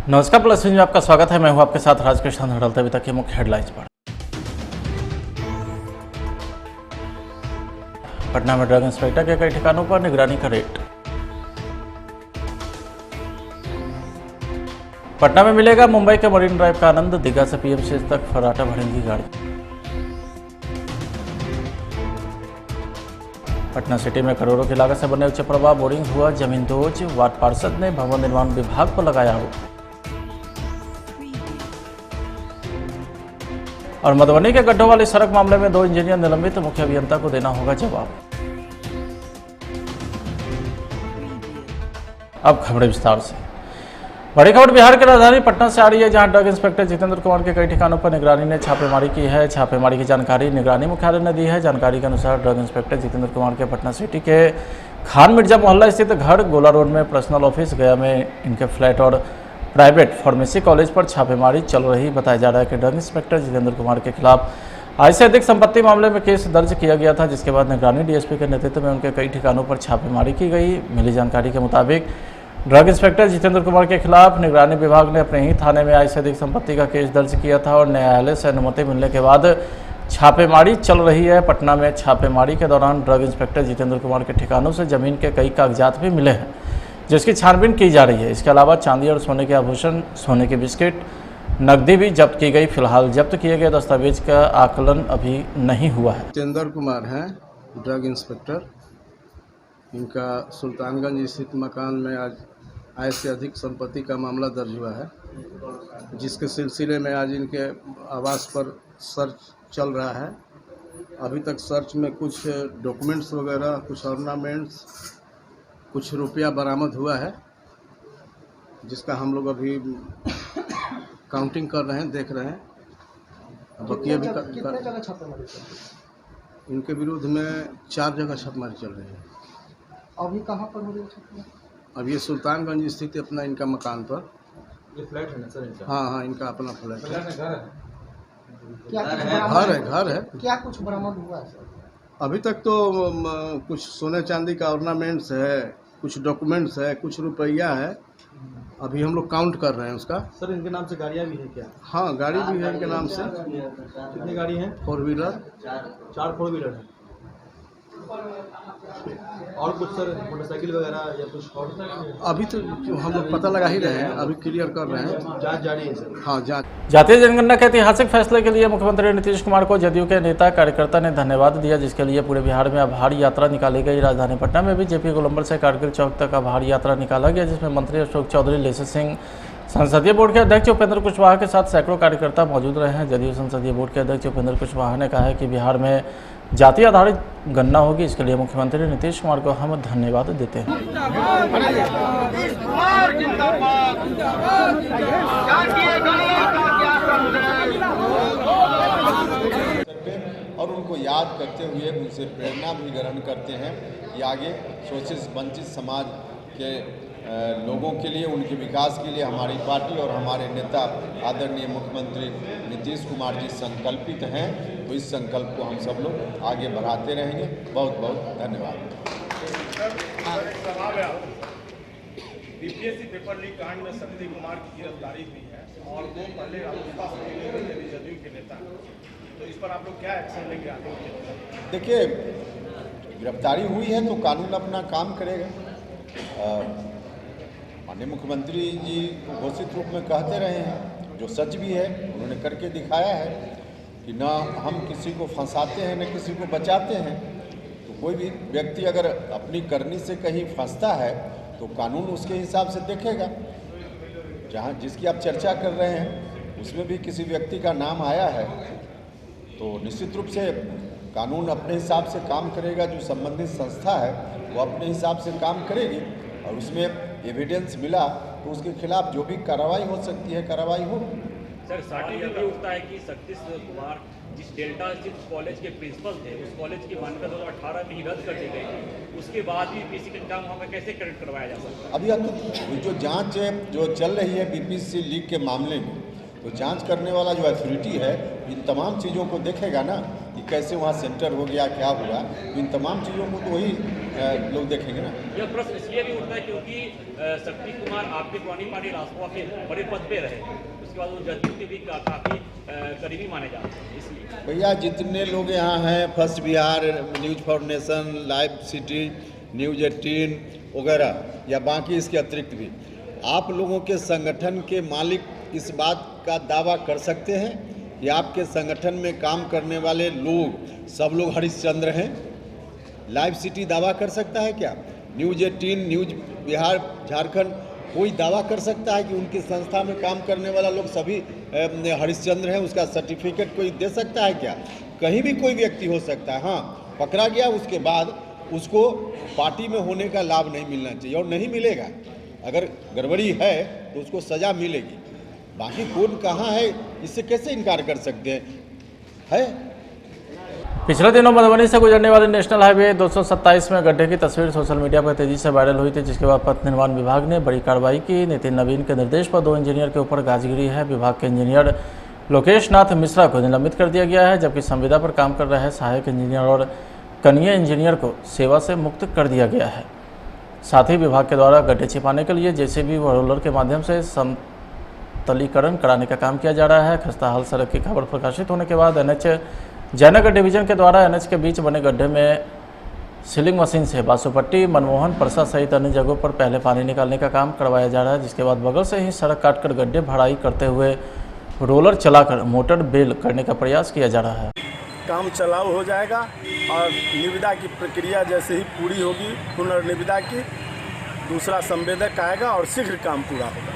नमस्कार, plus news में आपका स्वागत है। मैं हूं आपके साथ राजकृष्ण हड़लते। अभी तक के मुख्य हेडलाइंस पर। पटना में ड्रग इंस्पेक्टर के कई ठिकानों पर निगरानी का रेड। पटना में मिलेगा मुंबई के मरीन ड्राइव का आनंद। दीघा से पीएमसीएच तक फर्राटा भरेंगी गाड़ी। पटना सिटी में करोड़ों की लागत से बने उच्च प्रवाह बोरिंग हुआ जमींदोज। वार्ड पार्षद ने भवन निर्माण विभाग पर लगाया आरोप। और मधुबनी के गड्ढों वाली सड़क मामले में 2 इंजीनियर निलंबित। मुख्य अभियंता को देना होगा जवाब। अब खबरें विस्तार से। बड़ी खबर बिहार की राजधानी पटना से आ रही है, जहां ड्रग इंस्पेक्टर जितेंद्र कुमार के कई ठिकानों पर निगरानी ने छापेमारी की है। छापेमारी की जानकारी निगरानी मुख्यालय ने दी है। जानकारी के अनुसार ड्रग इंस्पेक्टर जितेंद्र कुमार के पटना सिटी के खान मिर्जा मोहल्ला स्थित घर, गोला रोड में पर्सनल ऑफिस, गया में इनके फ्लैट और प्राइवेट फार्मेसी कॉलेज पर छापेमारी चल रही। बताया जा रहा है कि ड्रग इंस्पेक्टर जितेंद्र कुमार के खिलाफ आय से अधिक संपत्ति मामले में केस दर्ज किया गया था, जिसके बाद निगरानी डीएसपी के नेतृत्व में उनके कई ठिकानों पर छापेमारी की गई। मिली जानकारी के मुताबिक ड्रग इंस्पेक्टर जितेंद्र कुमार के खिलाफ निगरानी विभाग ने अपने ही थाने में आय से अधिक संपत्ति का केस दर्ज किया था और न्यायालय से अनुमति मिलने के बाद छापेमारी चल रही है। पटना में छापेमारी के दौरान ड्रग इंस्पेक्टर जितेंद्र कुमार के ठिकानों से जमीन के कई कागजात भी मिले हैं, जिसकी छानबीन की जा रही है। इसके अलावा चांदी और सोने के आभूषण, सोने के बिस्किट, नकदी भी जब्त की गई। फिलहाल जब्त किए गए दस्तावेज का आकलन अभी नहीं हुआ है। जितेंद्र कुमार हैं ड्रग इंस्पेक्टर। इनका सुल्तानगंज स्थित मकान में आज आय से अधिक संपत्ति का मामला दर्ज हुआ है, जिसके सिलसिले में आज इनके आवास पर सर्च चल रहा है। अभी तक सर्च में कुछ डॉक्यूमेंट्स वगैरह, कुछ ऑर्नामेंट्स, कुछ रुपया बरामद हुआ है, जिसका हम लोग अभी काउंटिंग कर रहे हैं, देख रहे हैं। बाकी अभी कितने जगह छापेमारी चल रही है? इनके विरुद्ध में 4 जगह छापेमारी चल रही है। अभी कहाँ पर हो रही है छापेमारी? अब ये सुल्तानगंज स्थित अपना इनका मकान पर। ये फ्लैट है ना सर इनका? हाँ, इनका अपना फ्लैट है। घर है। क्या कुछ बरामद हुआ है सर? अभी तक तो कुछ सोने चांदी का ऑर्नामेंट्स है, कुछ डॉक्यूमेंट्स है, कुछ रुपया है। अभी हम लोग काउंट कर रहे हैं उसका। सर इनके नाम से गाड़ियाँ भी हैं क्या? हाँ, गाड़ी भी है इनके नाम से। कितनी गाड़ी हैं? 4 व्हीलर। 4 4 व्हीलर हैं। और कुछ सर मोटरसाइकिल वगैरह या कुछ और? अभी तो हम लोग पता लगा ही रहे हैं, अभी क्लियर कर रहे हैं। जांच जारी है सर। हाँ, जांच। जातीय जनगणना के ऐतिहासिक फैसले के लिए मुख्यमंत्री नीतीश कुमार को जदयू के नेता कार्यकर्ता ने धन्यवाद दिया, जिसके लिए पूरे बिहार में आभार यात्रा निकाली गई। राजधानी पटना में भी जेपी गोलंबर से कारगिल चौक तक आभार यात्रा निकाला गया, जिसमें मंत्री अशोक चौधरी, लेसी सिंह, संसदीय बोर्ड के अध्यक्ष उपेंद्र कुशवाहा के साथ सैकड़ों कार्यकर्ता मौजूद रहे हैं। जदयू संसदीय बोर्ड के अध्यक्ष उपेंद्र कुशवाहा ने कहा है कि बिहार में जाति आधारित गणना होगी, इसके लिए मुख्यमंत्री नीतीश कुमार को हम धन्यवाद देते हैं। और उनको याद करते हुए उनसे प्रेरणा भी ग्रहण करते हैं कि आगे शोषित वंचित समाज के लोगों के लिए, उनके विकास के लिए हमारी पार्टी और हमारे नेता आदरणीय मुख्यमंत्री नीतीश कुमार जी संकल्पित हैं। तो इस संकल्प को हम सब लोग आगे बढ़ाते रहेंगे। बहुत बहुत धन्यवाद। बीपीएससी पेपर लीक कांड में शक्ति कुमार की गिरफ्तारी हुई है और 2 पहले जदयू के नेता, तो इस पर आप लोग क्या एक्शन लेंगे आगे? देखिए, गिरफ्तारी हुई है तो कानून अपना काम करेगा। माननीय मुख्यमंत्री जी घोषित रूप में कहते रहे हैं, जो सच भी है उन्होंने करके दिखाया है कि ना हम किसी को फंसाते हैं न किसी को बचाते हैं। तो कोई भी व्यक्ति अगर अपनी करनी से कहीं फंसता है तो कानून उसके हिसाब से देखेगा। जहाँ जिसकी आप चर्चा कर रहे हैं उसमें भी किसी व्यक्ति का नाम आया है, तो निश्चित रूप से कानून अपने हिसाब से काम करेगा। जो संबंधित संस्था है वो अपने हिसाब से काम करेगी और उसमें एविडेंस मिला तो उसके खिलाफ जो भी कार्रवाई हो सकती है कार्रवाई होगी। सर, सर्टिफिकेट ये उठता है कि शक्ति कुमार जिस डेल्टा स्थित कॉलेज के प्रिंसिपल थे, उस कॉलेज की मान्यता 2018 में ही रद्द कर दी गई थी। उसके बाद भी बीपीएससी का एग्जाम वहाँ पर कैसे क्रेडिट करवाया जा सकता है? अभी जो जांच जो चल रही है बीपीएससी लीक के मामले में, तो जांच करने वाला जो अथॉरिटी है इन तमाम चीज़ों को देखेगा ना। कि कैसे वहाँ सेंटर हो गया, क्या हुआ, तो इन तमाम चीज़ों को तो वही लोग देखेंगे ना। यह प्रश्न इसलिए भी उठता है क्योंकि शक्ति कुमार आपके पुरानी पार्टी रासपा के बड़े पद पे रहे, उसके बाद वो जदयू के भी काफ़ी करीबी माने जाते हैं, इसलिए। भैया जितने लोग यहाँ हैं, first Bihar, news for nation, live city, news 18 वगैरह, या बाकी इसके अतिरिक्त भी, आप लोगों के संगठन के मालिक इस बात का दावा कर सकते हैं कि आपके संगठन में काम करने वाले लोग सब लोग हरिश्चंद्र हैं? लाइव सिटी दावा कर सकता है क्या? न्यूज 18, न्यूज बिहार, झारखंड, कोई दावा कर सकता है कि उनकी संस्था में काम करने वाला लोग सभी हरिश्चंद्र हैं? उसका सर्टिफिकेट कोई दे सकता है क्या? कहीं भी कोई व्यक्ति हो सकता है। हाँ, पकड़ा गया, उसके बाद उसको पार्टी में होने का लाभ नहीं मिलना चाहिए, और नहीं मिलेगा। अगर गड़बड़ी है तो उसको सज़ा मिलेगी। बाकी कौन कहाँ है, इससे कैसे इनकार कर सकते हैं? है पिछले दिनों मधुबनी से गुजरने वाले नेशनल हाईवे 227 में गड्ढे की तस्वीर सोशल मीडिया पर तेजी से वायरल हुई थी, जिसके बाद पथ निर्माण विभाग ने बड़ी कार्रवाई की। नितिन नवीन के निर्देश पर 2 इंजीनियर के ऊपर गाज गिरी है। विभाग के इंजीनियर लोकेश नाथ मिश्रा को निलंबित कर दिया गया है, जबकि संविदा पर काम कर रहे सहायक इंजीनियर और कनीय इंजीनियर को सेवा से मुक्त कर दिया गया है। साथ ही विभाग के द्वारा गड्ढे छिपाने के लिए जेसीबी व रोलर के माध्यम से समतलीकरण कराने का काम किया जा रहा है। खस्ता हाल सड़क की खबर प्रकाशित होने के बाद एनएच जयनगर डिवीजन के द्वारा एनएच के बीच बने गड्ढे में सीलिंग मशीन से बासुपट्टी, मनमोहन, परसा सहित अन्य जगहों पर पहले पानी निकालने का काम करवाया जा रहा है, जिसके बाद बगल से ही सड़क काटकर गड्ढे भराई करते हुए रोलर चलाकर मोटर बेल करने का प्रयास किया जा रहा है। काम चलाऊ हो जाएगा और निविदा की प्रक्रिया जैसे ही पूरी होगी, पुनर्निविदा की, दूसरा संवेदक आएगा और शीघ्र काम पूरा होगा।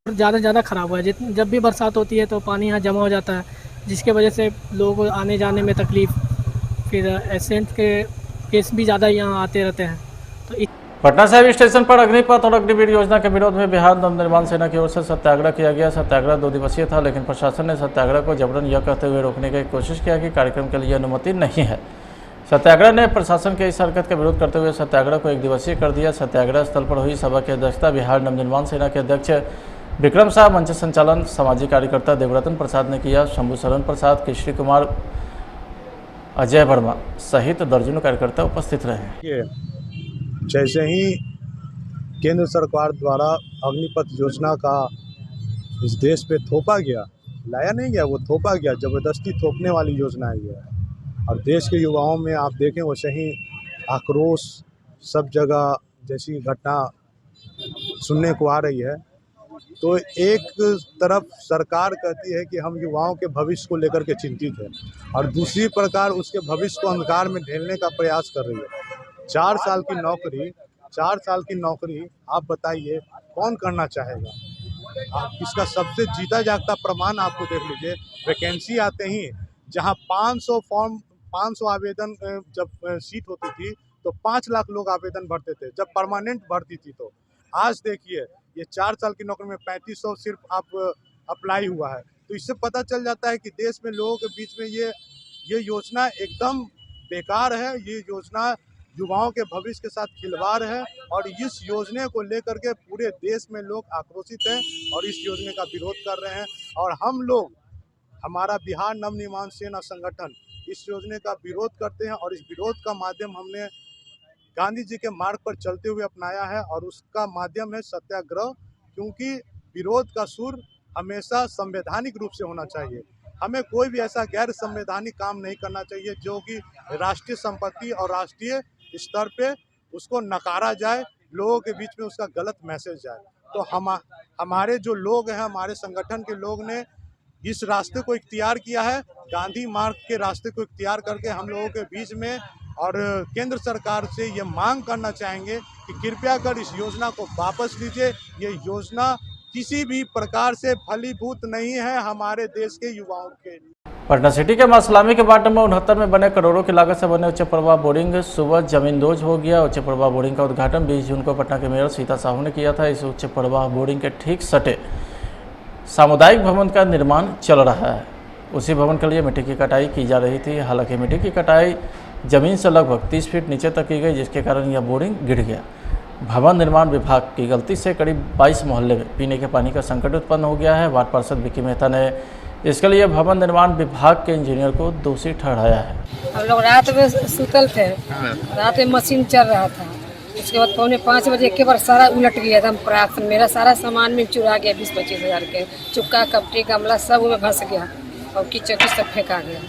ज़्यादा से ज़्यादा ख़राब हुआ है। जब भी बरसात होती है तो पानी यहाँ जमा हो जाता है, जिसके वजह से लोग आने जाने में तकलीफ़, फिर एक्सीडेंट के केस भी ज़्यादा यहाँ आते रहते हैं। तो पटना साहिब स्टेशन पर अग्निपथ और अग्निवीर योजना के विरोध में बिहार नवनिर्माण सेना की ओर से सत्याग्रह किया गया। सत्याग्रह 2 दिवसीय था, लेकिन प्रशासन ने सत्याग्रह को जबरन यह कहते हुए रोकने की कोशिश किया कि कार्यक्रम के लिए अनुमति नहीं है। सत्याग्रह ने प्रशासन के इस हरकत का विरोध करते हुए सत्याग्रह को 1 दिवसीय कर दिया। सत्याग्रह स्थल पर हुई सभा की अध्यक्षता बिहार नवनिर्माण सेना के अध्यक्ष विक्रम शाह, मंच संचालन सामाजिक कार्यकर्ता देवरतन प्रसाद ने किया। शंभू शरण प्रसाद, केशरी कुमार, अजय वर्मा सहित दर्जनों कार्यकर्ता उपस्थित रहे। जैसे ही केंद्र सरकार द्वारा अग्निपथ योजना का इस देश पे थोपा गया, लाया नहीं गया, वो थोपा गया, ज़बरदस्ती थोपने वाली योजना है ये। और देश के युवाओं में आप देखें वैसे ही आक्रोश सब जगह जैसी घटना सुनने को आ रही है। तो एक तरफ सरकार कहती है कि हम युवाओं के भविष्य को लेकर के चिंतित हैं, और दूसरी प्रकार उसके भविष्य को अंधकार में ढेलने का प्रयास कर रही है। 4 साल की नौकरी आप बताइए कौन करना चाहेगा? आप इसका सबसे जीता जागता प्रमाण आपको देख लीजिए। वैकेंसी आते ही जहां 500 आवेदन जब सीट होती थी तो 5 लाख लोग आवेदन भरते थे जब परमानेंट भर्ती थी। तो आज देखिए ये 4 साल की नौकरी में 3500 सिर्फ आप अप्लाई हुआ है। तो इससे पता चल जाता है कि देश में लोगों के बीच में ये योजना एकदम बेकार है। ये योजना युवाओं के भविष्य के साथ खिलवाड़ है, और इस योजना को लेकर के पूरे देश में लोग आक्रोशित हैं और इस योजना का विरोध कर रहे हैं। और हम लोग, हमारा बिहार नवनिर्माण सेना संगठन इस योजना का विरोध करते हैं, और इस विरोध का माध्यम हमने गांधी जी के मार्ग पर चलते हुए अपनाया है, और उसका माध्यम है सत्याग्रह। क्योंकि विरोध का सुर हमेशा संवैधानिक रूप से होना चाहिए। हमें कोई भी ऐसा गैर संवैधानिक काम नहीं करना चाहिए जो कि राष्ट्रीय संपत्ति और राष्ट्रीय स्तर पे उसको नकारा जाए, लोगों के बीच में उसका गलत मैसेज जाए। तो हमारे जो लोग हैं, हमारे संगठन के लोग ने इस रास्ते को इख्तियार किया है, गांधी मार्ग के रास्ते को इख्तियार करके हम लोगों के बीच में, और केंद्र सरकार से ये मांग करना चाहेंगे कि कृपया कर इस योजना को वापस लीजिए। ये योजना किसी भी प्रकार से फलीभूत नहीं है हमारे देश के युवाओं के लिए। पटना सिटी के मासलामी के वार्ड नंबर 69 में बने करोड़ों की लागत से बने उच्च प्रवाह बोरिंग सुबह जमींदोज हो गया। उच्च प्रवाह बोरिंग का उद्घाटन 20 जून को पटना के मेयर सीता साहू ने किया था। इस उच्च प्रवाह बोरिंग के ठीक सटे सामुदायिक भवन का निर्माण चल रहा है। उसी भवन के लिए मिट्टी की कटाई की जा रही थी। हालांकि मिट्टी की कटाई जमीन से लगभग 30 फीट नीचे तक की गई, जिसके कारण यह बोरिंग गिर गया। भवन निर्माण विभाग की गलती से करीब 22 मोहल्ले में पीने के पानी का संकट उत्पन्न हो गया है। वार्ड पार्षद विक्की मेहता ने इसके लिए भवन निर्माण विभाग के इंजीनियर को दोषी ठहराया है। हम लोग रात में सुतल थे, रात में मशीन चल रहा था। उसके बाद 4:45 बजे एक बार सारा उलट गया था। प्राप्त मेरा सारा सामान में चुरा गया, 20-25 हज़ार के चुक्का कपटी गमला सब में फंस गया और कीचड़ सब फेंका गया।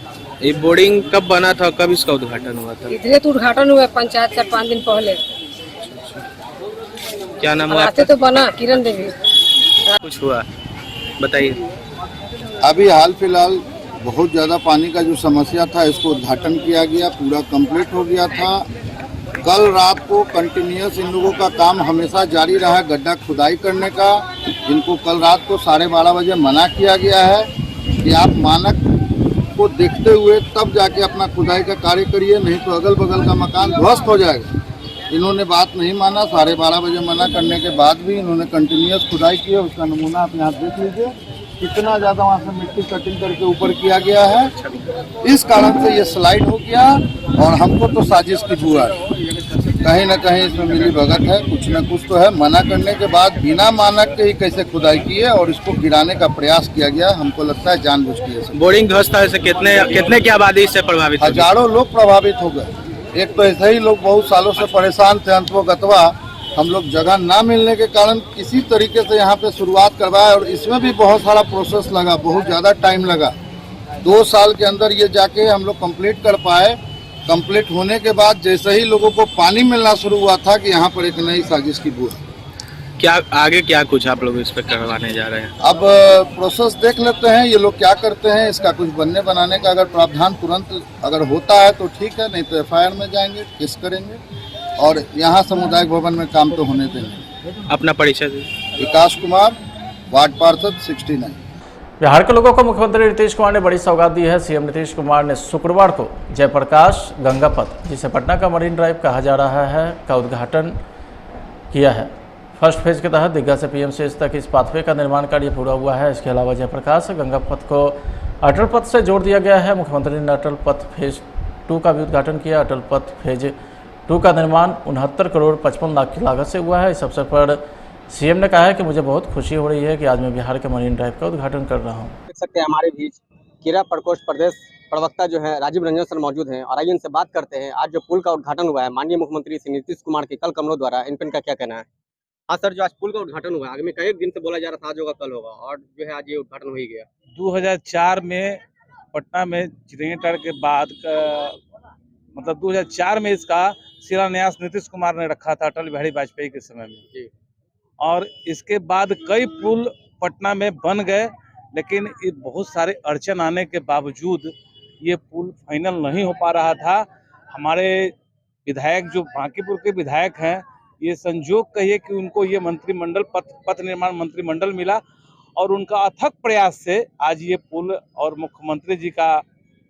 ये बोर्डिंग कब बना था, कब इसका उद्घाटन हुआ था? इधरे तो उद्घाटन हुआ पंचायत का 5 दिन पहले। क्या नाम हुआ? आते तो बना किरण देवी। कुछ हुआ बताइए। अभी हाल फिलहाल बहुत ज़्यादा पानी का जो समस्या था, इसको उद्घाटन किया गया, पूरा कंप्लीट हो गया था। कल रात को कंटिन्यूस इन लोगों का काम हमेशा जारी रहा गड्ढा खुदाई करने का। इनको कल रात को 12:30 बजे मना किया गया है कि आप मानक को देखते हुए तब जाके अपना खुदाई का कार्य करिए, नहीं तो अगल बगल का मकान ध्वस्त हो जाएगा। इन्होंने बात नहीं माना। 12:30 बजे मना करने के बाद भी इन्होंने कंटिन्यूस खुदाई की है। उसका नमूना आप यहाँ देख लीजिए, कितना ज़्यादा वहाँ से मिट्टी कटिंग करके ऊपर किया गया है। इस कारण से ये स्लाइड हो गया और हमको तो साजिश की बुआ कहीं ना कहीं इसमें मिली भगत है, कुछ न कुछ तो है। मना करने के बाद बिना मानक के ही कैसे खुदाई की है और इसको गिराने का प्रयास किया गया। हमको लगता है जानबूझ के। बोर्डिंग ध्वस्त है, से कितने की आबादी इससे प्रभावित? हजारों लोग प्रभावित हो गए। एक तो ऐसे ही लोग बहुत सालों से परेशान थे, अंततोगत्वा हम लोग जगह ना मिलने के कारण किसी तरीके से यहाँ पे शुरुआत करवाए और इसमें भी बहुत सारा प्रोसेस लगा, बहुत ज़्यादा टाइम लगा। 2 साल के अंदर ये जाके हम लोग कंप्लीट कर पाए। कंप्लीट होने के बाद जैसे ही लोगों को पानी मिलना शुरू हुआ था कि यहाँ पर एक नई साजिश की बुआ। क्या आगे क्या कुछ आप लोग इस पर करवाने जा रहे हैं? अब प्रोसेस देख लेते हैं ये लोग क्या करते हैं। इसका कुछ बनने बनाने का अगर प्रावधान तुरंत अगर होता है तो ठीक है, नहीं तो FIR में जाएंगे, केस करेंगे और यहाँ सामुदायिक भवन में काम तो होने देंगे। अपना परिचय दीजिए। विकास कुमार, वार्ड पार्षद 69। बिहार के लोगों को मुख्यमंत्री नीतीश कुमार ने बड़ी सौगात दी है। सीएम नीतीश कुमार ने शुक्रवार को जयप्रकाश गंगा पथ, जिसे पटना का मरीन ड्राइव कहा जा रहा है, का उद्घाटन किया है। फर्स्ट फेज के तहत दीघा से PMCH तक इस पाथवे का निर्माण कार्य पूरा हुआ है। इसके अलावा जयप्रकाश गंगा पथ को अटल पथ से जोड़ दिया गया है। मुख्यमंत्री ने अटल पथ फेज 2 का भी उद्घाटन किया। अटल पथ फेज 2 का निर्माण 69 करोड़ 55 लाख की लागत से हुआ है। इस अवसर पर सीएम ने कहा है कि मुझे बहुत खुशी हो रही है कि आज मैं बिहार के मरीन ड्राइव का उद्घाटन कर रहा हूँ। देख सकते हैं हमारे बीच क्रीड़ा प्रकोष्ठ प्रदेश प्रवक्ता जो है राजीव रंजन सर मौजूद हैं और आइए इनसे बात करते हैं। आज जो पुल का उद्घाटन हुआ है माननीय मुख्यमंत्री श्री नीतीश कुमार के कल कमलों द्वारा, इन पर इनका क्या कहना है? हाँ सर, जो आज पुल का उद्घाटन हुआ है, आगे में कई दिन से बोला जा रहा था आज होगा कल होगा और जो है आज ये उद्घाटन हो ही गया। 2004 में पटना में चिड़ियाघर के बाद मतलब 2004 में इसका शिलान्यास नीतीश कुमार ने रखा था अटल बिहारी वाजपेयी के समय में जी। और इसके बाद कई पुल पटना में बन गए, लेकिन ये बहुत सारे अड़चन आने के बावजूद ये पुल फाइनल नहीं हो पा रहा था। हमारे विधायक जो बांकीपुर के विधायक हैं, ये संजोग कहिए कि उनको ये मंत्रिमंडल पथ निर्माण मंत्रिमंडल मिला और उनका अथक प्रयास से आज ये पुल और मुख्यमंत्री जी का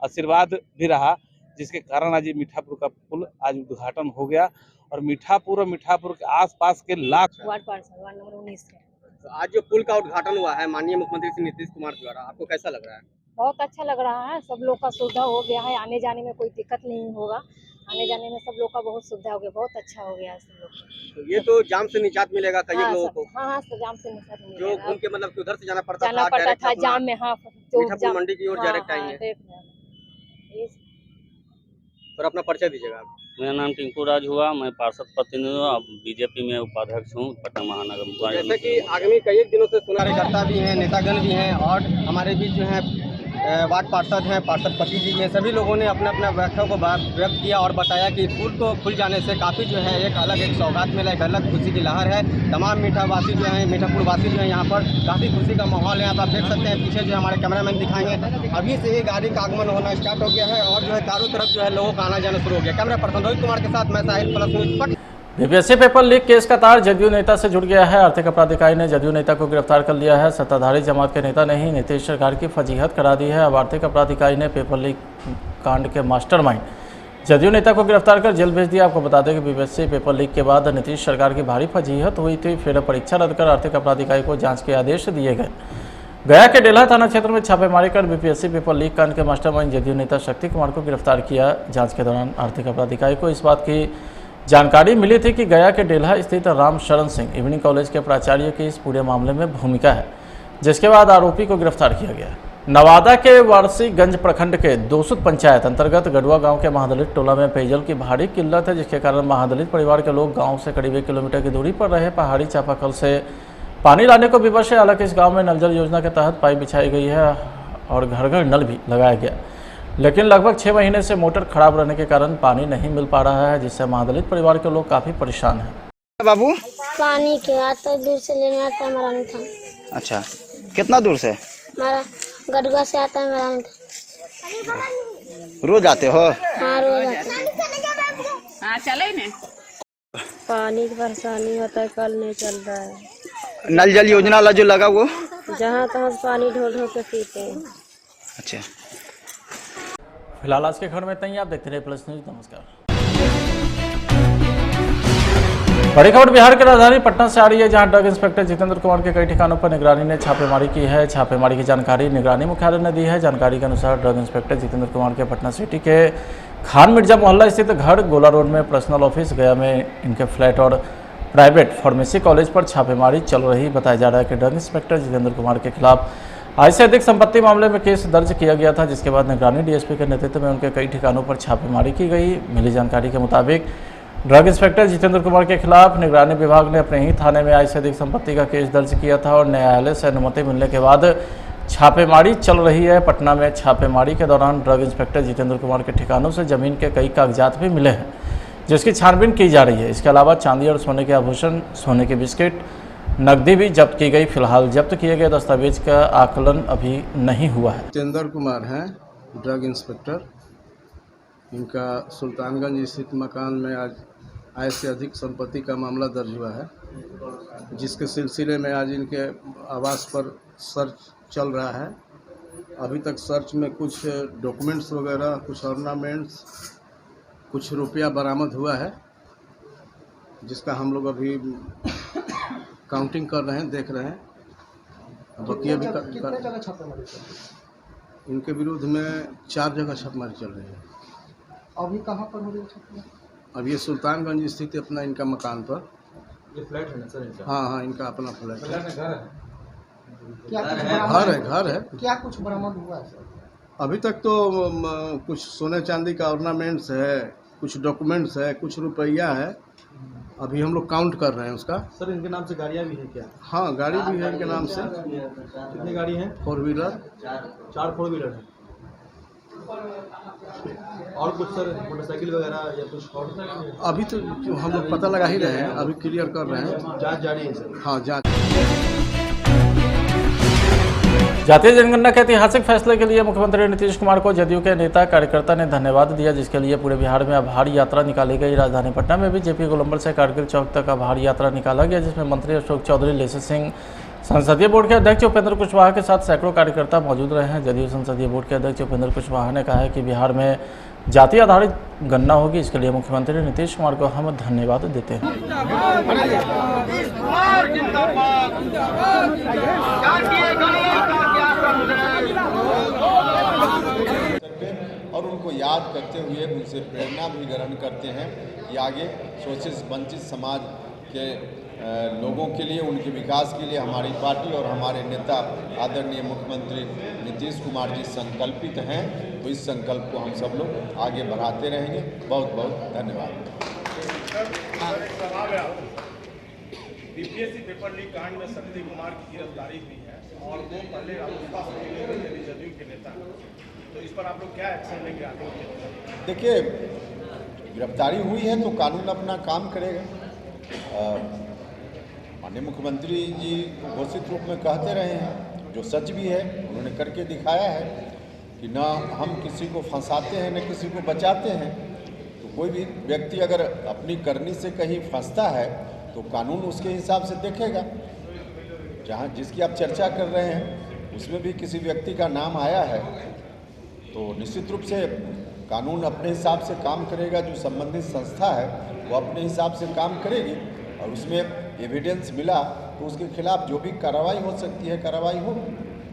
आशीर्वाद भी रहा, जिसके कारण आज ये मीठापुर का पुल आज उद्घाटन हो गया। और मीठापुर के आसपास के लाख वार्ड नंबर 19 है। तो आज जो पुल का उद्घाटन हुआ है माननीय मुख्यमंत्री श्री नीतीश कुमार द्वारा, आपको कैसा लग रहा है? बहुत अच्छा लग रहा है। सब लोग का सुविधा हो गया है, आने जाने में कोई दिक्कत नहीं होगा। आने जाने में सब लोग का बहुत सुविधा हो गया, बहुत अच्छा हो गया है सब लोग। तो ये तो जाम से निजात मिलेगा कई लोगों को। हाँ, जाम से निजात मिलेगा। जो उनके मतलब कि उधर से जाना पड़ता था जाम में। हाँ, मीठापुर मंडी की ओर डायरेक्ट आएंगे। और अपना परिचय दीजिएगा। मेरा नाम टिंकू राज हुआ, मैं पार्षद प्रतिनिधि हूँ, अब बीजेपी में उपाध्यक्ष हूँ पटना महानगर। जैसे कि आगामी कई दिनों से सुना कार्यकर्ता भी हैं, नेतागण भी हैं और हमारे बीच जो है वार्ड पार्षद हैं, पार्षद पति जी हैं, सभी लोगों ने अपने अपने व्याख्याओं को व्यक्त किया और बताया कि पुल को खुल जाने से काफ़ी जो है एक सौगात मिला, एक अलग खुशी की लहर है। तमाम मीठावासी जो हैं, मीठापुर वासी जो है यहाँ पर काफ़ी खुशी का माहौल है। आप देख सकते हैं पीछे जो हमारे कैमरामैन दिखाएंगे, अभी से ही गाड़ी का आगमन होना स्टार्ट हो गया है और जो है चारों तरफ जो है लोगों का आना जाना शुरू हो गया। कैमरा पर्सन रोहित कुमार के साथ मैं Sahil plus news. BPSC paper leak case का तार जदयू नेता से जुड़ गया है। आर्थिक अपराध इकाई ने जदयू नेता को गिरफ्तार कर लिया है। सत्ताधारी जमात के नेता ने ही नीतीश सरकार की फजीहत करा दी है। अब आर्थिक अपराध इकाई ने पेपर लीक कांड के मास्टरमाइंड जदयू नेता को गिरफ्तार कर जेल भेज दिया। आपको बता दें कि बीपीएससी पेपर लीक के बाद नीतीश सरकार की भारी फजीहत हुई थी। फिर परीक्षा रद्द कर आर्थिक अपराध इकाई को जाँच के आदेश दिए गए। गया के डेल्हा थाना क्षेत्र में छापेमारी कर बीपीएससी पेपर लीक कांड के मास्टरमाइंड जदयू नेता शक्ति कुमार को गिरफ्तार किया। जाँच के दौरान आर्थिक अपराध इकाई को इस बात की जानकारी मिली थी कि गया के डेल्हा स्थित राम शरण सिंह इवनिंग कॉलेज के प्राचार्य की इस पूरे मामले में भूमिका है, जिसके बाद आरोपी को गिरफ्तार किया गया। नवादा के वारसीगंज प्रखंड के दोसुत पंचायत अंतर्गत गढ़वा गांव के महादलित टोला में पेयजल की भारी किल्लत है, जिसके कारण महादलित परिवार के लोग गांव से करीब 1 किलोमीटर की दूरी पर रहे पहाड़ी चापाकल से पानी लाने को विवश है। हालांकि इस गांव में नल जल योजना के तहत पाइप बिछाई गई है और घर घर नल भी लगाया गया, लेकिन लगभग 6 महीने से मोटर खराब रहने के कारण पानी नहीं मिल पा रहा है, जिससे महादलित परिवार के लोग काफ़ी परेशान हैं। बाबू पानी के आता दूर से लेने आता है हमारा था। अच्छा, कितना दूर से? हमारा गढ़वा से आता है हमारा। रोज आते हो? हाँ, रोज आते हैं। हाँ, चले ने। पानी की परेशानी होता है, कल नहीं चल रहा है। नल जल योजना वाला जो लगा वो जहाँ तहाँ से पानी ढोल ढोल के पीते हैं। अच्छा, फिलहाल आज के खबर में इतना ही। आप देखते रहे प्लस न्यूज। नमस्कार। बड़ी खबर बिहार की राजधानी पटना से आ रही है, जहां ड्रग इंस्पेक्टर जितेंद्र कुमार के कई ठिकानों पर निगरानी ने छापेमारी की है। छापेमारी की जानकारी निगरानी मुख्यालय ने दी है। जानकारी के अनुसार ड्रग इंस्पेक्टर जितेंद्र कुमार के पटना सिटी के खान मिर्जा मोहल्ला स्थित घर, गोला रोड में पर्सनल ऑफिस, गया में इनके फ्लैट और प्राइवेट फार्मेसी कॉलेज पर छापेमारी चल रही। बताया जा रहा है कि ड्रग इंस्पेक्टर जितेंद्र कुमार के खिलाफ आय से अधिक संपत्ति मामले में केस दर्ज किया गया था, जिसके बाद निगरानी डीएसपी के नेतृत्व में उनके कई ठिकानों पर छापेमारी की गई। मिली जानकारी के मुताबिक ड्रग इंस्पेक्टर जितेंद्र कुमार के खिलाफ निगरानी विभाग ने अपने ही थाने में आय से अधिक संपत्ति का केस दर्ज किया था और न्यायालय से अनुमति मिलने के बाद छापेमारी चल रही है। पटना में छापेमारी के दौरान ड्रग इंस्पेक्टर जितेंद्र कुमार के ठिकानों से जमीन के कई कागजात भी मिले हैं, जिसकी छानबीन की जा रही है। इसके अलावा चांदी और सोने के आभूषण, सोने के बिस्किट, नकदी भी जब्त की गई। फिलहाल जब्त किए गए दस्तावेज का आकलन अभी नहीं हुआ है। जितेंद्र कुमार हैं ड्रग इंस्पेक्टर। इनका सुल्तानगंज स्थित मकान में आज आय से अधिक संपत्ति का मामला दर्ज हुआ है, जिसके सिलसिले में आज इनके आवास पर सर्च चल रहा है। अभी तक सर्च में कुछ डॉक्यूमेंट्स वगैरह, कुछ ऑर्नामेंट्स, कुछ रुपया बरामद हुआ है, जिसका हम लोग अभी काउंटिंग कर रहे हैं, देख रहे हैं। बाकी अभी कितने जगह छापेमारी चल रही है? इनके विरुद्ध में 4 जगह छापेमारी चल रही है। अभी कहाँ पर हो रही है छापेमारी? अब ये सुल्तानगंज स्थित अपना इनका मकान पर। ये फ्लैट है ना सर इनका? हाँ, इनका अपना फ्लैट है। घर है। क्या कुछ बरामद हुआ है सर? अभी तक तो कुछ सोने चांदी का ऑर्नामेंट्स है, कुछ डॉक्यूमेंट्स है, कुछ रुपया है। अभी हम लोग काउंट कर रहे हैं उसका। सर इनके नाम से गाड़ियाँ भी हैं क्या? हाँ, गाड़ी भी है इनके नाम से। कितनी गाड़ी हैं? 4 व्हीलर। 4 4 व्हीलर हैं। और कुछ सर मोटरसाइकिल वगैरह या कुछ और? अभी तो हम लोग पता लगा ही रहे हैं, अभी क्लियर कर रहे हैं। जांच जारी है सर? हाँ, जांच। जातीय जनगणना के ऐतिहासिक फैसले के लिए मुख्यमंत्री नीतीश कुमार को जदयू के नेता कार्यकर्ता ने धन्यवाद दिया, जिसके लिए पूरे बिहार में आभार यात्रा निकाली गई। राजधानी पटना में भी जेपी गोलंबर से कारगिल चौक तक आभार यात्रा निकाला गया, जिसमें मंत्री अशोक चौधरी, लेसी सिंह, संसदीय बोर्ड के अध्यक्ष उपेंद्र कुशवाहा के साथ सैकड़ों कार्यकर्ता मौजूद रहे हैं। जदयू संसदीय बोर्ड के अध्यक्ष उपेंद्र कुशवाहा ने कहा है कि बिहार में जाति आधारित गणना होगी, इसके लिए मुख्यमंत्री नीतीश कुमार को हम धन्यवाद देते हैं। और उनको याद करते हुए उनसे प्रेरणा भी ग्रहण करते हैं कि आगे शोषित वंचित समाज के लोगों के लिए, उनके विकास के लिए हमारी पार्टी और हमारे नेता आदरणीय मुख्यमंत्री नीतीश कुमार जी संकल्पित हैं। तो इस संकल्प को हम सब लोग आगे बढ़ाते रहेंगे। बहुत बहुत धन्यवाद। बीपीएससी पेपर लीक कांड में शक्ति कुमार की गिरफ्तारी हुई है और वो पहले जदयू के नेता, तो इस पर आप लोग क्या एक्शन लेंगे आगे? देखिए, गिरफ्तारी हुई है तो कानून अपना काम करेगा। माननीय मुख्यमंत्री जी घोषित रूप में कहते रहे हैं, जो सच भी है उन्होंने करके दिखाया है कि ना हम किसी को फंसाते हैं, न किसी को बचाते हैं। तो कोई भी व्यक्ति अगर अपनी करनी से कहीं फंसता है तो कानून उसके हिसाब से देखेगा। जहाँ जिसकी आप चर्चा कर रहे हैं उसमें भी किसी व्यक्ति का नाम आया है, तो निश्चित रूप से कानून अपने हिसाब से काम करेगा। जो संबंधित संस्था है वो अपने हिसाब से काम करेगी और उसमें एविडेंस मिला तो उसके खिलाफ जो भी कार्रवाई हो सकती है कार्रवाई होगी।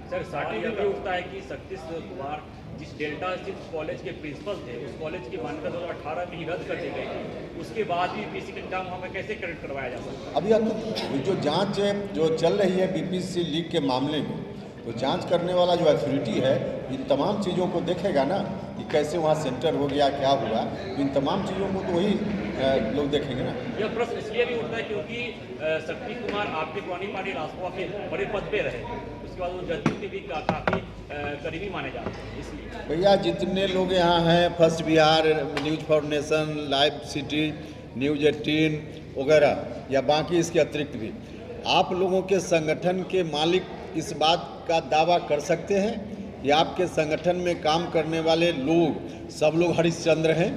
सर, साथ ही उठता है कि शक्ति कुमार जिस डेल्टा स्थित कॉलेज के प्रिंसिपल थे, उस कॉलेज की मान्यता 2018 में ही रद्द कर दी गई थी। उसके बाद भी पीसी का एग्जाम वहाँ पर कैसे करेक्ट करवाया जा सकता है? अभी जो जांच जो चल रही है बीपीएससी लीक के मामले में, तो जांच करने वाला जो अथॉरिटी है इन तमाम चीज़ों को देखेगा ना कि कैसे वहाँ सेंटर हो गया, क्या हुआ, इन तमाम चीज़ों को तो वही लोग देखेंगे ना। यह प्रश्न इसलिए भी उठता है क्योंकि शक्ति कुमार आपके पुरानी पार्टी रासपा के बड़े पद पे रहे, उसके बाद वो जदयू के भी काफ़ी करीबी माने जाते हैं, इसलिए। भैया जितने लोग यहाँ हैं, first Bihar, news foundation, live city, news 18 वगैरह या बाकी इसके अतिरिक्त भी, आप लोगों के संगठन के मालिक इस बात का दावा कर सकते हैं कि आपके संगठन में काम करने वाले लोग सब लोग हरिश्चंद्र हैं?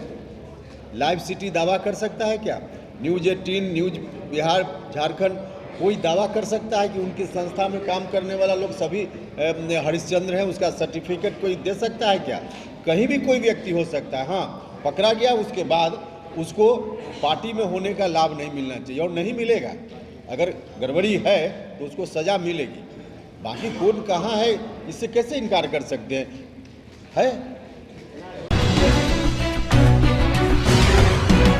लाइव सिटी दावा कर सकता है क्या? न्यूज 18, न्यूज बिहार, झारखंड, कोई दावा कर सकता है कि उनकी संस्था में काम करने वाला लोग सभी हरिश्चंद्र हैं? उसका सर्टिफिकेट कोई दे सकता है क्या? कहीं भी कोई व्यक्ति हो सकता है। हाँ, पकड़ा गया उसके बाद उसको पार्टी में होने का लाभ नहीं मिलना चाहिए और नहीं मिलेगा। अगर गड़बड़ी है तो उसको सज़ा मिलेगी। बाकी कौन कहाँ है इससे कैसे इनकार कर सकते हैं? है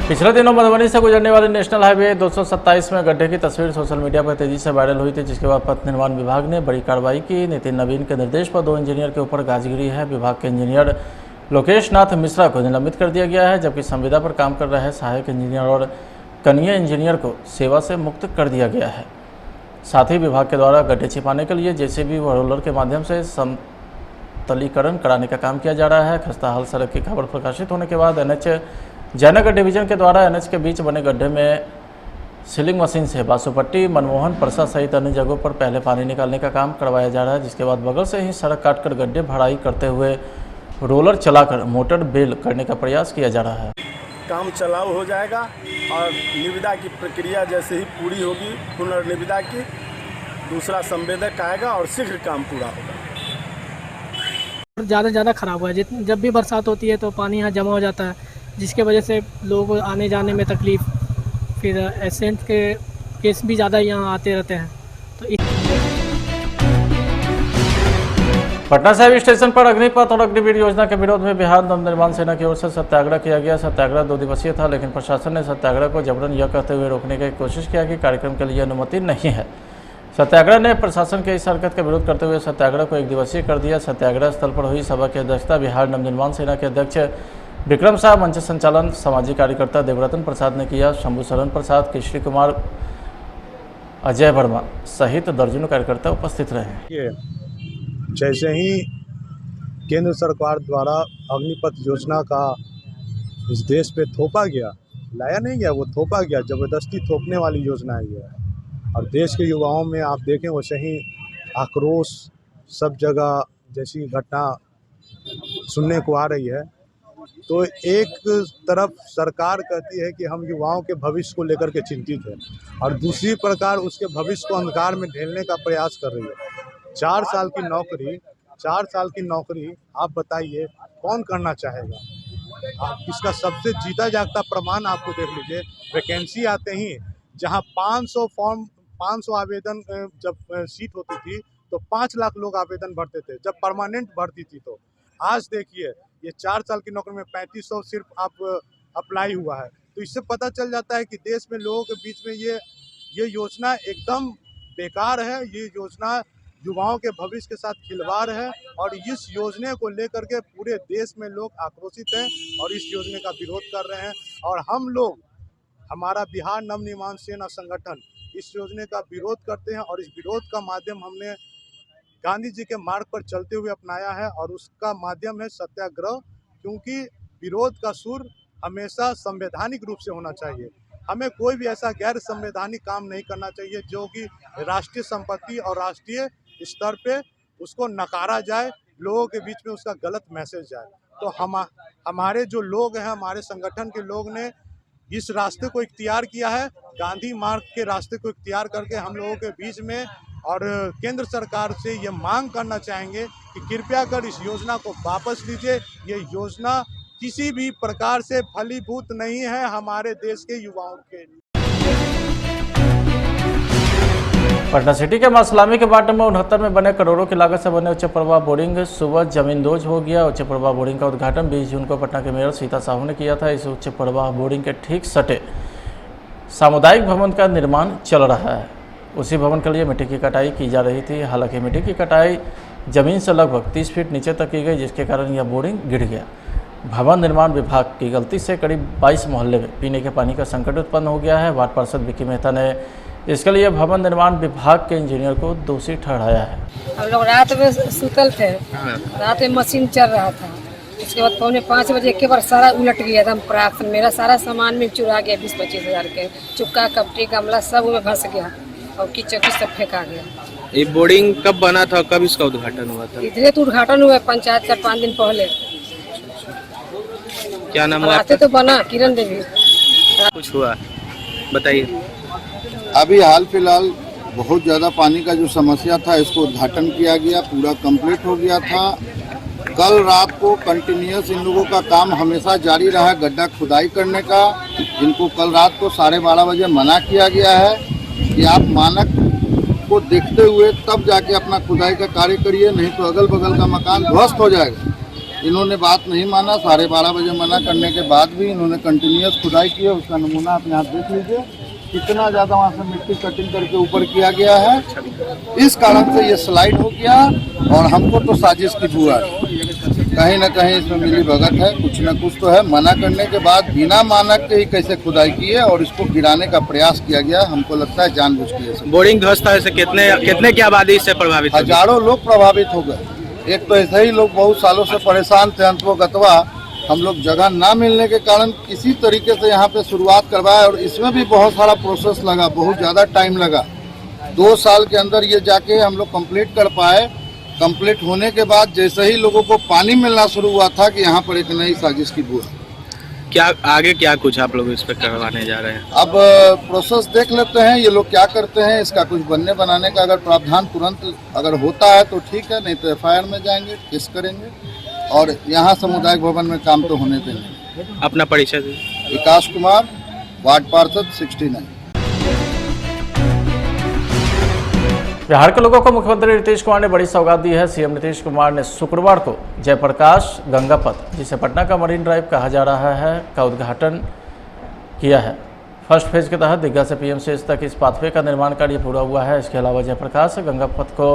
पिछले दिनों मधुबनी से गुजरने वाले नेशनल हाईवे 227 में गड्ढे की तस्वीर सोशल मीडिया पर तेजी से वायरल हुई थी, जिसके बाद पथ निर्माण विभाग ने बड़ी कार्रवाई की। नितिन नवीन के निर्देश पर 2 इंजीनियर के ऊपर गाजगिरी है। विभाग के इंजीनियर लोकेश नाथ मिश्रा को निलंबित कर दिया गया है, जबकि संविदा पर काम कर रहे सहायक इंजीनियर और कनीय इंजीनियर को सेवा से मुक्त कर दिया गया है। साथ ही विभाग के द्वारा गड्ढे छिपाने के लिए जेसीबी व रोलर के माध्यम से समतलीकरण कराने का काम किया जा रहा है। खस्ता हाल सड़क की खबर प्रकाशित होने के बाद एनएच जयनगर डिवीजन के द्वारा एनएच के बीच बने गड्ढे में सीलिंग मशीन से बासुपट्टी, मनमोहन प्रसाद सहित अन्य जगहों पर पहले पानी निकालने का काम करवाया जा रहा है, जिसके बाद बगल से ही सड़क काटकर गड्ढे भराई करते हुए रोलर चलाकर मोटर बेल करने का प्रयास किया जा रहा है। काम चलाऊ हो जाएगा और निविदा की प्रक्रिया जैसे ही पूरी होगी, पुनर्निविदा की, दूसरा संवेदक आएगा और शीघ्र काम पूरा होगा। ज़्यादा से ज़्यादा ख़राब हुआ है। जब भी बरसात होती है तो पानी यहाँ जमा हो जाता है, जिसके वजह से लोग आने जाने में तकलीफ़, फिर एक्सीडेंट के केस भी ज़्यादा यहाँ आते रहते हैं। तो पटना साहिब स्टेशन पर अग्निपथ और अग्निवीर योजना के विरोध में बिहार नवनिर्माण सेना की ओर से सत्याग्रह किया गया। सत्याग्रह 2 दिवसीय था, लेकिन प्रशासन ने सत्याग्रह को जबरन यह कहते हुए रोकने की कोशिश किया कि कार्यक्रम के लिए अनुमति नहीं है। सत्याग्रह ने प्रशासन के इस हरकत का विरोध करते हुए सत्याग्रह को 1 दिवसीय कर दिया। सत्याग्रह स्थल पर हुई सभा की अध्यक्षता बिहार नवनिर्माण सेना के अध्यक्ष विक्रम साह, मंच संचालन सामाजिक कार्यकर्ता देवरतन प्रसाद ने किया। शंभू शरण प्रसाद, केशरी कुमार, अजय वर्मा सहित दर्जनों कार्यकर्ता उपस्थित रहे। जैसे ही केंद्र सरकार द्वारा अग्निपथ योजना का इस देश पे थोपा गया, लाया नहीं गया, वो थोपा गया, ज़बरदस्ती थोपने वाली योजना है ये। और देश के युवाओं में आप देखें वैसे ही आक्रोश सब जगह जैसी घटना सुनने को आ रही है। तो एक तरफ सरकार कहती है कि हम युवाओं के भविष्य को लेकर के चिंतित हैं, और दूसरी प्रकार उसके भविष्य को अंधकार में ढेलने का प्रयास कर रही है। 4 साल की नौकरी आप बताइए कौन करना चाहेगा? आप इसका सबसे जीता जागता प्रमाण आपको देख लीजिए। वैकेंसी आते ही जहां 500 आवेदन जब सीट होती थी तो 5 लाख लोग आवेदन भरते थे जब परमानेंट भर्ती थी। तो आज देखिए ये 4 साल की नौकरी में 3500 सिर्फ आप अप्लाई हुआ है। तो इससे पता चल जाता है कि देश में लोगों के बीच में ये योजना एकदम बेकार है। ये योजना युवाओं के भविष्य के साथ खिलवाड़ है, और इस योजना को लेकर के पूरे देश में लोग आक्रोशित हैं और इस योजना का विरोध कर रहे हैं। और हम लोग, हमारा बिहार नवनिर्माण सेना संगठन इस योजना का विरोध करते हैं, और इस विरोध का माध्यम हमने गांधी जी के मार्ग पर चलते हुए अपनाया है, और उसका माध्यम है सत्याग्रह। क्योंकि विरोध का सुर हमेशा संवैधानिक रूप से होना चाहिए। हमें कोई भी ऐसा गैर संवैधानिक काम नहीं करना चाहिए जो कि राष्ट्रीय संपत्ति और राष्ट्रीय स्तर पे उसको नकारा जाए, लोगों के बीच में उसका गलत मैसेज जाए। तो हमारे जो लोग हैं, हमारे संगठन के लोग ने इस रास्ते को इख्तियार किया है, गांधी मार्ग के रास्ते को इख्तियार करके हम लोगों के बीच में, और केंद्र सरकार से ये मांग करना चाहेंगे कि कृपया कर इस योजना को वापस लीजिए। ये योजना किसी भी प्रकार से फलीभूत नहीं है हमारे देश के युवाओं के लिए। पटना सिटी के मासलामी के वार्ड नंबर 69 में बने करोड़ों की लागत से बने उच्च प्रवाह बोरिंग सुबह जमींदोज हो गया। उच्च प्रवाह बोरिंग का उद्घाटन 20 जून को पटना के मेयर सीता साहू ने किया था। इस उच्च प्रवाह बोरिंग के ठीक सटे सामुदायिक भवन का निर्माण चल रहा है। उसी भवन के लिए मिट्टी की कटाई की जा रही थी। हालांकि मिट्टी की कटाई जमीन से लगभग 30 फीट नीचे तक की गई, जिसके कारण यह बोर्डिंग गिर गया। भवन निर्माण विभाग की गलती से करीब 22 मोहल्ले में पीने के पानी का संकट उत्पन्न हो गया है। वार्ड पार्षद विकी मेहता ने इसके लिए भवन निर्माण विभाग के इंजीनियर को दोषी ठहराया है। हम लोग रात में सुतल थे, रात में मशीन चल रहा था। उसके बाद 4:45 बजे एक बार सारा उलट गया था। प्राप्त मेरा सारा सामान में चुरा गया 20-25 हज़ार के। चुक्का, कपटी, गमला सब में फंस गया और कीचड़ सब फेंका गया। ये बोर्डिंग कब बना था, कब इसका उद्घाटन हुआ था? इधरे तो उद्घाटन हुआ पंचायत का 5 दिन पहले। क्या नाम हुआ? तो बना किरण देवी। कुछ हुआ बताइए। अभी हाल फिलहाल बहुत ज़्यादा पानी का जो समस्या था, इसको उद्घाटन किया गया, पूरा कंप्लीट हो गया था। कल रात को कंटिन्यूस इन लोगों का काम हमेशा जारी रहा गड्ढा खुदाई करने का। इनको कल रात को 12:30 बजे मना किया गया है कि आप मानक को देखते हुए तब जाके अपना खुदाई का कार्य करिए, नहीं तो अगल बगल का मकान ध्वस्त हो जाएगा। इन्होंने बात नहीं माना। 12:30 बजे मना करने के बाद भी इन्होंने कंटिन्यूस खुदाई की है। उसका नमूना अपने आप देख लीजिए, कितना ज़्यादा वहाँ से मिट्टी कटिंग करके ऊपर किया गया है। इस कारण से ये स्लाइड हो गया और हमको तो साजिश की बू आ रही है। कहीं ना कहीं इसमें मिली भगत है, कुछ न कुछ तो है। मना करने के बाद बिना मानक के ही कैसे खुदाई की है और इसको गिराने का प्रयास किया गया। हमको लगता है जानबूझ के। बोर्डिंग ध्वस्त है, कितने की आबादी से प्रभावित? हजारों लोग प्रभावित हो गए। एक तो ऐसे ही लोग बहुत सालों से परेशान थे। अंततोगत्वा हम लोग जगह ना मिलने के कारण किसी तरीके से यहाँ पे शुरुआत करवाए और इसमें भी बहुत सारा प्रोसेस लगा, बहुत ज़्यादा टाइम लगा। 2 साल के अंदर ये जाके हम लोग कंप्लीट कर पाए। कंप्लीट होने के बाद जैसे ही लोगों को पानी मिलना शुरू हुआ था कि यहाँ पर एक नई साजिश की बुआ। क्या आगे क्या कुछ आप लोग इस पर करवाने जा रहे हैं? अब प्रोसेस देख लेते हैं ये लोग क्या करते हैं। इसका कुछ बनने बनाने का अगर प्रावधान तुरंत अगर होता है तो ठीक है, नहीं तो FIR में जाएंगे, केस करेंगे और यहाँ सामुदायिक भवन में काम तो होने देंगे। अपना परिचय दीजिए। विकास कुमार, वार्ड पार्षद 69। बिहार के लोगों को मुख्यमंत्री नीतीश कुमार ने बड़ी सौगात दी है। सीएम नीतीश कुमार ने शुक्रवार को जयप्रकाश गंगा पथ, जिसे पटना का मरीन ड्राइव कहा जा रहा है, का उद्घाटन किया है। फर्स्ट फेज के तहत दीघा से PMCH तक इस पाथवे का निर्माण कार्य पूरा हुआ है। इसके अलावा जयप्रकाश गंगा पथ को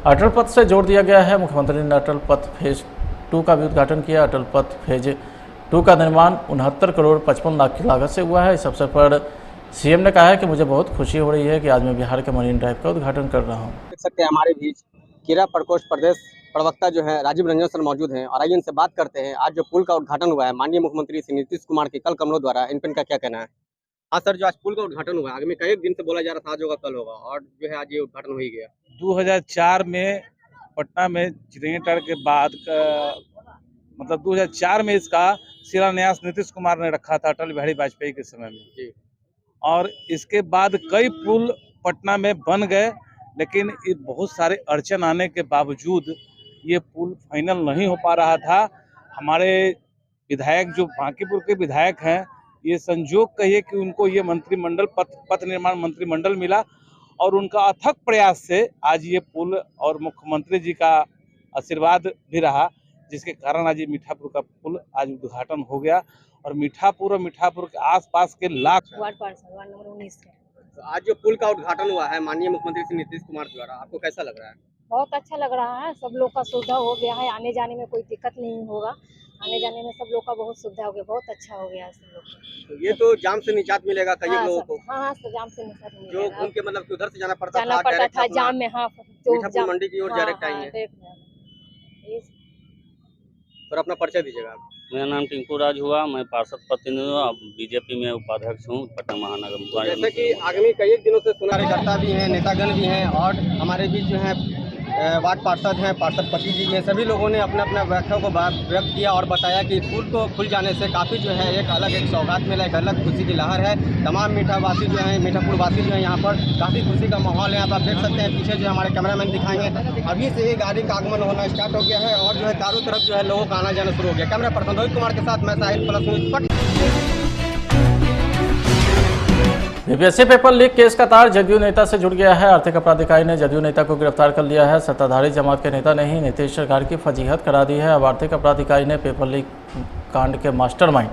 अटल पथ से जोड़ दिया गया है। मुख्यमंत्री ने अटल पथ फेज 2 का भी उद्घाटन किया। अटल पथ फेज 2 का निर्माण 69 करोड़ 55 लाख की लागत से हुआ है। इस अवसर पर सीएम ने कहा है कि मुझे बहुत खुशी हो रही है कि आज मैं बिहार के मरीन ड्राइव का उद्घाटन कर रहा हूँ। देख सकते हैं हमारे बीच क्रीड़ा प्रकोष्ठ प्रदेश प्रवक्ता जो है राजीव रंजन सर मौजूद हैं और आइए इनसे बात करते हैं। आज जो पुल का उद्घाटन हुआ है माननीय मुख्यमंत्री श्री नीतीश कुमार के कल कमलों द्वारा, इन पर इनका क्या कहना है? हाँ सर, जो आज पुल का उद्घाटन हुआ है, आगामी कई दिन से बोला जा रहा था आज होगा कल होगा और जो है आज ये उद्घाटन हो ही गया। 2004 में पटना में जनरेटर के बाद मतलब 2004 में इसका शिलान्यास नीतीश कुमार ने रखा था अटल बिहारी वाजपेयी के समय में जी। और इसके बाद कई पुल पटना में बन गए, लेकिन ये बहुत सारे अड़चन आने के बावजूद ये पुल फाइनल नहीं हो पा रहा था। हमारे विधायक जो बांकीपुर के विधायक हैं, ये संजोग कहिए कि उनको ये मंत्रिमंडल पथ निर्माण मंत्रिमंडल मिला और उनका अथक प्रयास से आज ये पुल और मुख्यमंत्री जी का आशीर्वाद भी रहा, जिसके कारण आज ये मीठापुर का पुल आज उद्घाटन हो गया। और मीठापुर के आसपास के लाख वार्ड नंबर 19 तो आज जो पुल का उद्घाटन हुआ है माननीय मुख्यमंत्री श्री नीतीश कुमार द्वारा, आपको कैसा लग रहा है? बहुत अच्छा लग रहा है। सब लोग का सुविधा हो गया है, आने जाने में कोई दिक्कत नहीं होगा। आने जाने में सब लोग का बहुत सुविधा हो गया, बहुत अच्छा हो गया है सब लोग। तो ये तो जाम से निजात मिलेगा कई लोगों को। हाँ, जाम से निजात मिलेगा। जो घूम के मतलब उधर से जाना पड़ता था जाम में। हाँ, मीठापुर मंडी की ओर डायरेक्ट आएंगे। और अपना परिचय दीजिएगा। मेरा नाम टिंकू राज हुआ, मैं पार्षद प्रतिनिधि हूँ, अब बीजेपी में उपाध्यक्ष हूँ पटना महानगर। जैसे कि आगामी कई दिनों से कार्यकर्ता भी हैं, नेतागण भी हैं और हमारे बीच जो है वार्ड पार्षद हैं, पार्षद पति जी हैं, सभी लोगों ने अपने अपने व्याख्या को व्यक्त किया और बताया कि पुल को खुल जाने से काफ़ी जो है एक अलग एक सौगात मिला, एक अलग खुशी की लहर है। तमाम मीठावासी जो हैं, मीठापुर वासी जो हैं, यहाँ पर काफ़ी खुशी का माहौल है। आप देख सकते हैं पीछे जो हमारे कैमरामैन दिखाएंगे, अभी से ही गाड़ी का आगमन होना स्टार्ट हो गया है और जो है चारों तरफ जो है लोगों का आना जाना शुरू हो गया। कैमरा पर्सन रोहित कुमार के साथ मैं Sahil plus news. BPSC paper leak case का तार जदयू नेता से जुड़ गया है। आर्थिक अपराध इकाई ने जदयू नेता को गिरफ्तार कर लिया है। सत्ताधारी जमात के नेता ने ही नीतीश सरकार की फजीहत करा दी है। अब आर्थिक अपराध इकाई ने पेपर लीक कांड के मास्टरमाइंड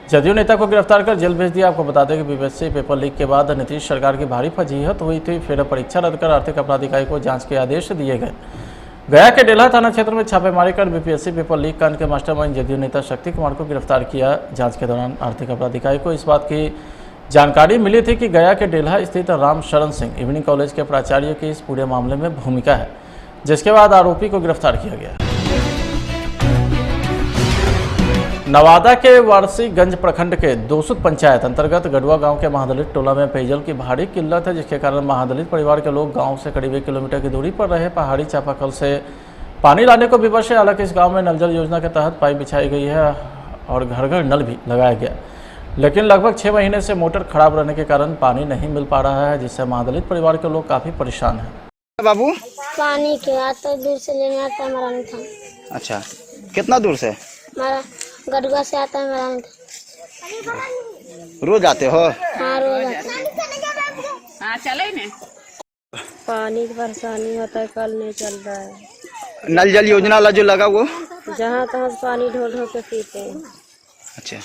जदयू नेता को गिरफ्तार कर जेल भेज दिया। आपको बता दें कि बीपीएससी पेपर लीक के बाद नीतीश सरकार की भारी फजीहत हुई थी। फिर परीक्षा रद्द कर आर्थिक अपराध इकाई को जांच के आदेश दिए गए। गया के डेल्हा थाना क्षेत्र में छापेमारी कर बीपीएससी पेपर लीक कांड के मास्टरमाइंड जदयू नेता शक्ति कुमार को गिरफ्तार किया। जांच के दौरान आर्थिक अपराध इकाई को इस बात की जानकारी मिली थी कि गया के डेल्हा स्थित राम शरण सिंह इवनिंग कॉलेज के प्राचार्य की इस पूरे मामले में भूमिका है, जिसके बाद आरोपी को गिरफ्तार किया गया। नवादा के वारसीगंज प्रखंड के दोसुत पंचायत अंतर्गत गढ़वा गांव के महादलित टोला में पेयजल की भारी किल्लत है, जिसके कारण महादलित परिवार के लोग गांव से करीब 1 किलोमीटर की दूरी पर रहे पहाड़ी चापाकल से पानी लाने को विवश है। हालांकि इस गांव में नल जल योजना के तहत पाइप बिछाई गई है और घर घर नल भी लगाया गया, लेकिन लगभग 6 महीने से मोटर खराब रहने के कारण पानी नहीं मिल पा रहा है, जिससे महादलित परिवार के लोग काफ़ी परेशान हैं। बाबू पानी के आता दूर से लेने आता है मरानी था। अच्छा, कितना दूर से? हमारा गढ़वा से आता है मरानी था। रोज आते हो? हाँ रोज आते हैं। हाँ चले ने। पानी की परेशानी होता है, कल नहीं चल रहा है। नल जल योजना वाला जो लगा वो? जहाँ तहाँ से पानी ढो ढो के पीते हैं। अच्छा,